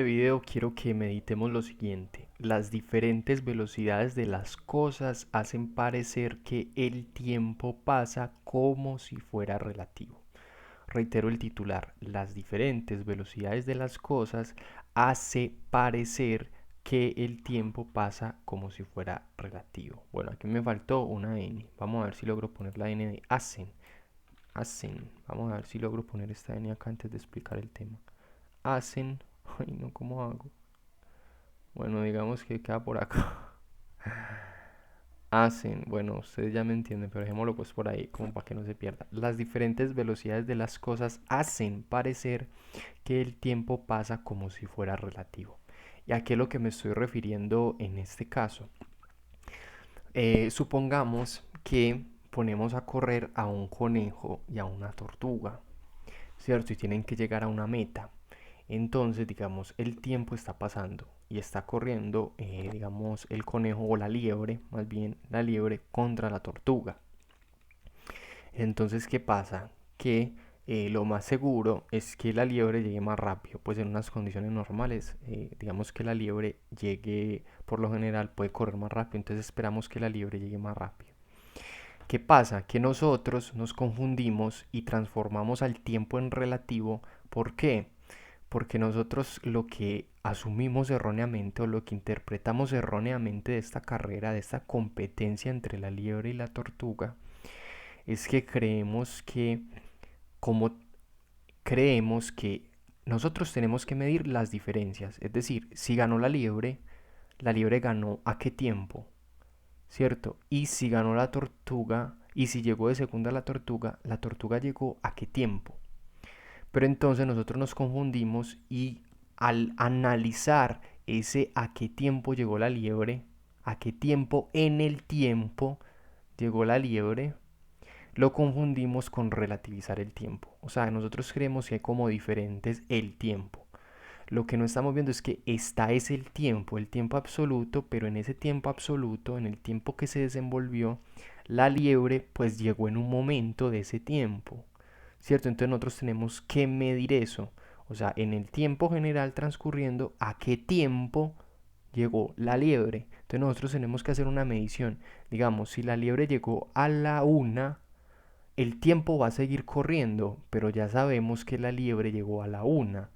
Este video quiero que meditemos lo siguiente. Las diferentes velocidades de las cosas hacen parecer que el tiempo pasa como si fuera relativo. Reitero el titular. Las diferentes velocidades de las cosas hace parecer que el tiempo pasa como si fuera relativo. Bueno, aquí me faltó una N. Vamos a ver si logro poner la N de hacen. Hacen. Vamos a ver si logro poner esta N acá antes de explicar el tema. Hacen. Ay, no, ¿cómo hago? Bueno, digamos que queda por acá. Hacen, bueno, ustedes ya me entienden, pero dejémoslo pues por ahí, como para que no se pierda. Las diferentes velocidades de las cosas hacen parecer que el tiempo pasa como si fuera relativo. ¿Y a qué es lo que me estoy refiriendo en este caso? Supongamos que ponemos a correr a un conejo y a una tortuga, ¿cierto? Y tienen que llegar a una meta. Entonces, digamos, el tiempo está pasando y está corriendo, digamos, el conejo o la liebre, más bien la liebre contra la tortuga. Entonces, ¿qué pasa? Que lo más seguro es que la liebre llegue más rápido, pues en unas condiciones normales, digamos que la liebre llegue, por lo general, puede correr más rápido, entonces esperamos que la liebre llegue más rápido. ¿Qué pasa? Que nosotros nos confundimos y transformamos al tiempo en relativo. ¿Por qué? Porque nosotros lo que asumimos erróneamente o lo que interpretamos erróneamente de esta carrera, de esta competencia entre la liebre y la tortuga, es que como creemos que nosotros tenemos que medir las diferencias. Es decir, si ganó la liebre ganó a qué tiempo, ¿cierto? Y si ganó la tortuga, y si llegó de segunda la tortuga llegó a qué tiempo. Pero entonces nosotros nos confundimos y al analizar ese a qué tiempo llegó la liebre, a qué tiempo en el tiempo llegó la liebre, lo confundimos con relativizar el tiempo. O sea, nosotros creemos que hay como diferentes el tiempo. Lo que no estamos viendo es que esta es el tiempo absoluto, pero en ese tiempo absoluto, en el tiempo que se desenvolvió, la liebre pues llegó en un momento de ese tiempo. ¿Cierto? Entonces nosotros tenemos que medir eso. O sea, en el tiempo general transcurriendo, ¿a qué tiempo llegó la liebre? Entonces nosotros tenemos que hacer una medición. Digamos, si la liebre llegó a la una, el tiempo va a seguir corriendo, pero ya sabemos que la liebre llegó a la una,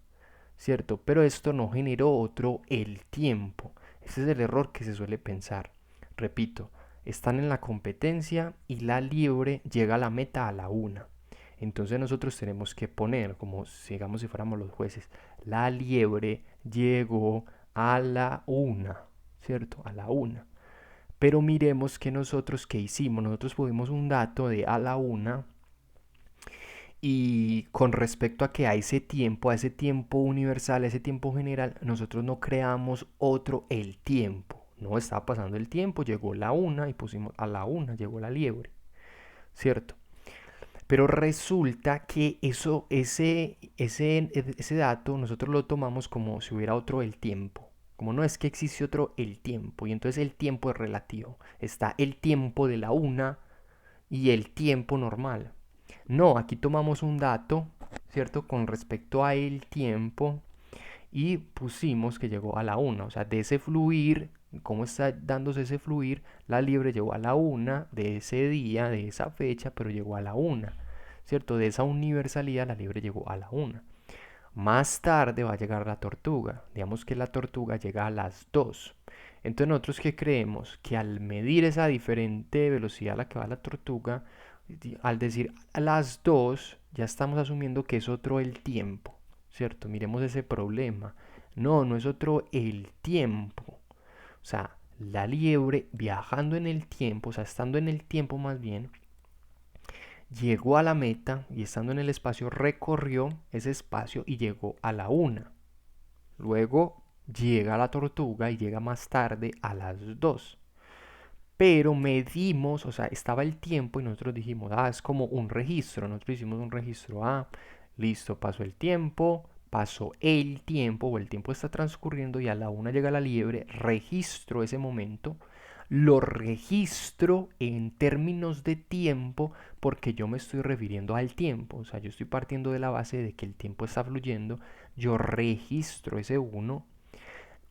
¿cierto? Pero esto no generó otro el tiempo. Ese es el error que se suele pensar. Repito, están en la competencia y la liebre llega a la meta a la una. Entonces nosotros tenemos que poner, como digamos si fuéramos los jueces, la liebre llegó a la una, ¿cierto? A la una. Pero miremos que nosotros, ¿qué hicimos? Nosotros pusimos un dato de a la una y con respecto a que a ese tiempo universal, a ese tiempo general, nosotros no creamos otro el tiempo. No estaba pasando el tiempo, llegó la una y pusimos a la una, llegó la liebre, ¿cierto? Pero resulta que ese dato nosotros lo tomamos como si hubiera otro el tiempo. Como no es que existe otro el tiempo, y entonces el tiempo es relativo. Está el tiempo de la una y el tiempo normal. No, aquí tomamos un dato, ¿cierto? Con respecto a el tiempo y pusimos que llegó a la una. O sea, de ese fluir, cómo está dándose ese fluir, la liebre llegó a la una de ese día, de esa fecha, pero llegó a la una, ¿cierto? De esa universalidad la liebre llegó a la una. Más tarde va a llegar la tortuga. Digamos que la tortuga llega a las 2. Entonces nosotros qué creemos que al medir esa diferente velocidad a la que va la tortuga, al decir a las 2 ya estamos asumiendo que es otro el tiempo, ¿cierto? Miremos ese problema. No, no es otro el tiempo. O sea, la liebre viajando en el tiempo, o sea, estando en el tiempo más bien, llegó a la meta y estando en el espacio recorrió ese espacio y llegó a la una. Luego llega la tortuga y llega más tarde a las 2. Pero medimos, o sea, estaba el tiempo y nosotros dijimos, ah, es como un registro. Nosotros hicimos un registro, ah, listo, pasó el tiempo o el tiempo está transcurriendo y a la una llega la liebre, registro ese momento. lo registro en términos de tiempo porque yo me estoy refiriendo al tiempo. O sea, yo estoy partiendo de la base de que el tiempo está fluyendo, yo registro ese uno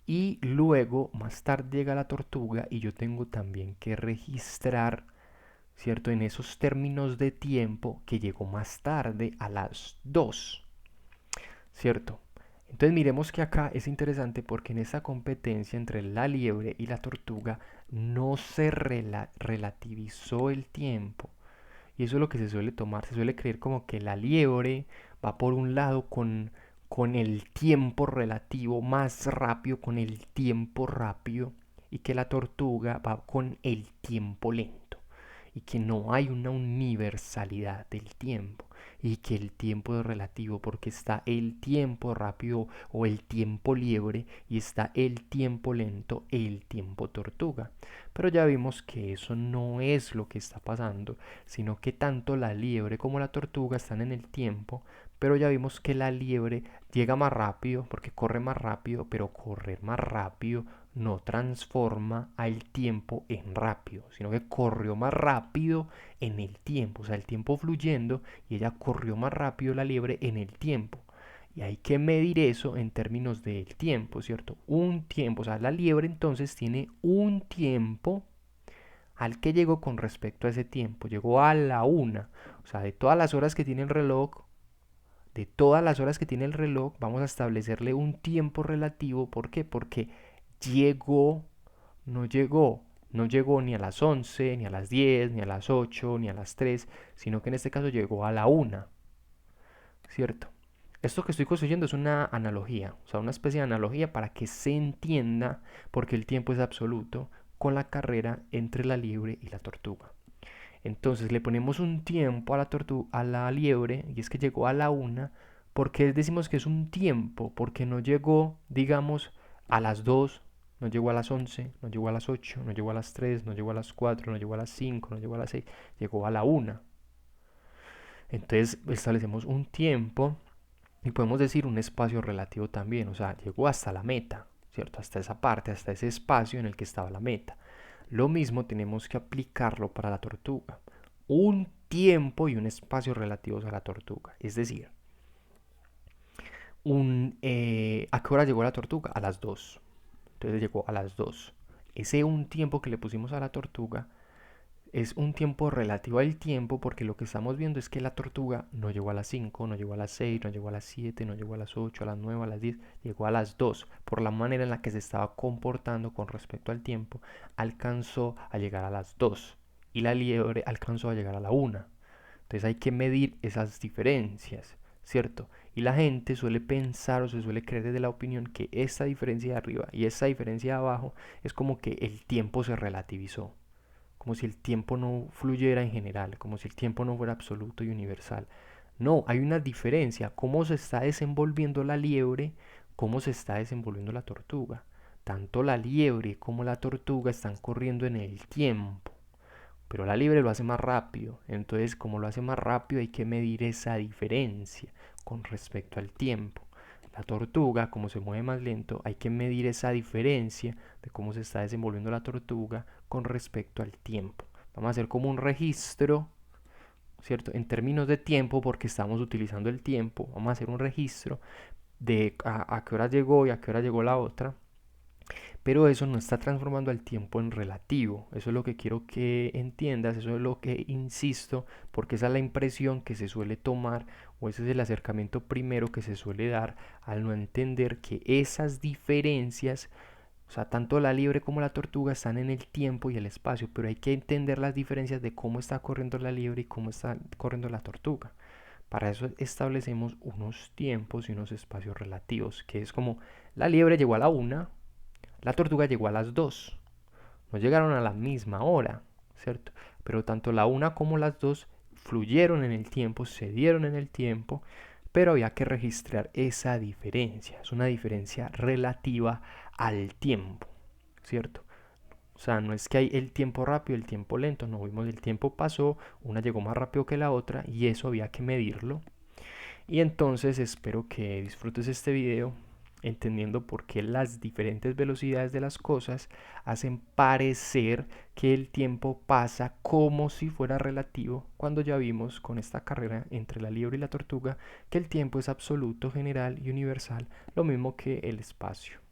y luego más tarde llega la tortuga y yo tengo también que registrar, ¿cierto? En esos términos de tiempo que llegó más tarde a las 2, ¿cierto? Entonces miremos que acá es interesante porque en esa competencia entre la liebre y la tortuga no se relativizó el tiempo. Y eso es lo que se suele tomar. Se suele creer como que la liebre va por un lado con el tiempo relativo más rápido, con el tiempo rápido, y que la tortuga va con el tiempo lento. Y que no hay una universalidad del tiempo. Y que el tiempo es relativo porque está el tiempo rápido o el tiempo liebre y está el tiempo lento, el tiempo tortuga. Pero ya vimos que eso no es lo que está pasando, sino que tanto la liebre como la tortuga están en el tiempo, pero ya vimos que la liebre llega más rápido porque corre más rápido, pero correr más rápido no transforma al tiempo en rápido, sino que corrió más rápido en el tiempo, o sea, el tiempo fluyendo y ella corrió más rápido la liebre en el tiempo. Y hay que medir eso en términos del tiempo, ¿cierto? Un tiempo, o sea, la liebre entonces tiene un tiempo al que llegó con respecto a ese tiempo. Llegó a la una. O sea, de todas las horas que tiene el reloj, de todas las horas que tiene el reloj, vamos a establecerle un tiempo relativo. ¿Por qué? Porque llegó, no llegó, no llegó ni a las 11 ni a las 10 ni a las 8 ni a las 3 sino que en este caso llegó a la una, ¿cierto? Esto que estoy construyendo es una analogía, o sea, una especie de analogía para que se entienda porque el tiempo es absoluto con la carrera entre la liebre y la tortuga. Entonces le ponemos un tiempo a la tortuga, a la liebre, y es que llegó a la una. ¿Por qué decimos que es un tiempo? Porque no llegó, digamos, a las 2, no llegó a las 11, no llegó a las 8, no llegó a las 3, no llegó a las 4, no llegó a las 5, no llegó a las 6, llegó a la una. Entonces establecemos un tiempo y podemos decir un espacio relativo también, o sea, llegó hasta la meta, ¿cierto? Hasta esa parte, hasta ese espacio en el que estaba la meta. Lo mismo tenemos que aplicarlo para la tortuga. Un tiempo y un espacio relativos a la tortuga. Es decir, ¿a qué hora llegó la tortuga? A las 2. Entonces llegó a las 2. Ese un tiempo que le pusimos a la tortuga es un tiempo relativo al tiempo porque lo que estamos viendo es que la tortuga no llegó a las 5, no llegó a las 6, no llegó a las 7, no llegó a las 8, a las 9, a las 10, llegó a las 2. Por la manera en la que se estaba comportando con respecto al tiempo, alcanzó a llegar a las 2 y la liebre alcanzó a llegar a la una. Entonces hay que medir esas diferencias, ¿cierto? Y la gente suele pensar o se suele creer desde la opinión que esta diferencia de arriba y esta diferencia de abajo es como que el tiempo se relativizó, como si el tiempo no fluyera en general, como si el tiempo no fuera absoluto y universal. No, hay una diferencia, cómo se está desenvolviendo la liebre, cómo se está desenvolviendo la tortuga. Tanto la liebre como la tortuga están corriendo en el tiempo, pero la liebre lo hace más rápido. Entonces, como lo hace más rápido, hay que medir esa diferencia con respecto al tiempo. La tortuga, como se mueve más lento, hay que medir esa diferencia de cómo se está desenvolviendo la tortuga con respecto al tiempo. Vamos a hacer como un registro, ¿cierto? En términos de tiempo, porque estamos utilizando el tiempo, vamos a hacer un registro de a qué hora llegó y a qué hora llegó la otra. Pero eso no está transformando al tiempo en relativo. Eso es lo que quiero que entiendas, eso es lo que insisto, porque esa es la impresión que se suele tomar o ese es el acercamiento primero que se suele dar al no entender que esas diferencias, o sea, tanto la liebre como la tortuga están en el tiempo y el espacio, pero hay que entender las diferencias de cómo está corriendo la liebre y cómo está corriendo la tortuga. Para eso establecemos unos tiempos y unos espacios relativos, que es como la liebre llegó a la una, la tortuga llegó a las 2. No llegaron a la misma hora, ¿cierto? Pero tanto la una como las dos fluyeron en el tiempo, se dieron en el tiempo, pero había que registrar esa diferencia. Es una diferencia relativa al tiempo, ¿cierto? O sea, no es que hay el tiempo rápido y el tiempo lento, no vimos el tiempo pasó, una llegó más rápido que la otra y eso había que medirlo. Y entonces espero que disfrutes este video entendiendo por qué las diferentes velocidades de las cosas hacen parecer que el tiempo pasa como si fuera relativo, cuando ya vimos con esta carrera entre la liebre y la tortuga que el tiempo es absoluto, general y universal, lo mismo que el espacio.